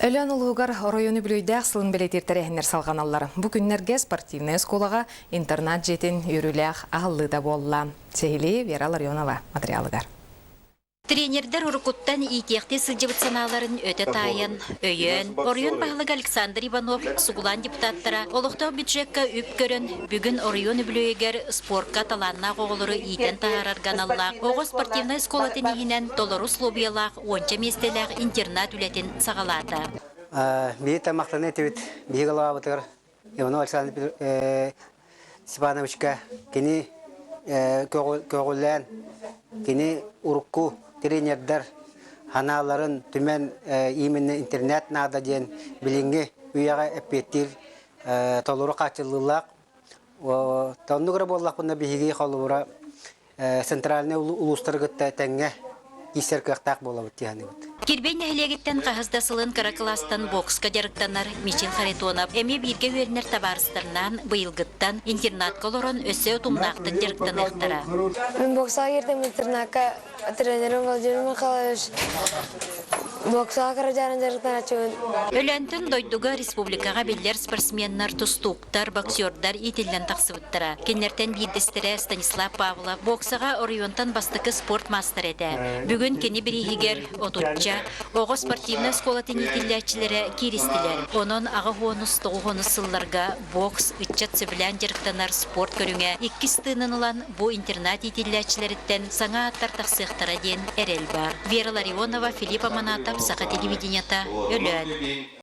Өлөн улугар районы бүлөйдәк сылын белетиртерәһеннәр салганаллар. Бу көннәргә спортивная школага интернат жетін йөрүләк агыллы да болла. Сехили Вера Ларионова материалыгар. Тренердер урукуттан итекте сылжыбытсаналарын өтө тайын, өйөн, Орион Пахлык Александр Иванов сугулан депутаттара олуқтау бюджетка үп көрін бүгін Орион бүлөйгер спортка таланна қоғылыры итен тағарарған алла. Оғы спортивная школа тенегінен толору слобиялақ, онча местелақ интернат үлетін сағалады. Бейі тамақтаны өтебет, бейі қалаға бұтығыр. Иванов Александр Степановичка кені көгіллән, кені урукку тренердер ханаларын түмен именно интернет нада ден билинге уяга эппеттир толуру качылылак тонну гра боллак бунда биги холура центральный улустаргытта теңге исеркактак болобут тияны. Кирбен нәһилегеттен қағыздасылын каракыластан бокска жарықтанар Мичел Харитонов әме бирге өрінер табарыстарынан бұйылғыттан интернат колорон өсі ұтымнақтын жарықтан әқтара. Мен боксаға ердім интернатқа тренерім Владимир Михайлович боксаға қаражарын жарықтан açığın. Өләнтін дойдуға республикаға белдер спортсменнар, тустуқтар, боксердар етілден тақсыбыттыра. Кеннертен бейдестері Станислав Павлов боксаға Орионтан бастықы спорт мастер еді. Бүгін кені бірігігер отутча, оғы спортивна сколатын етілдәтчілері керістілер. Оның аға ғоныс, тоғы ғоныс сылларға бокс, үтчат сөбілән жарықтанар спорт көріңе. Иккіз тыынын ұлан бұл интернат етілдәтчілеріттен саңа аттар тақсықтара ден әрел бар. Вера Ларионова, Филипп Аманатов, Сақа телевиденията, Өлөн.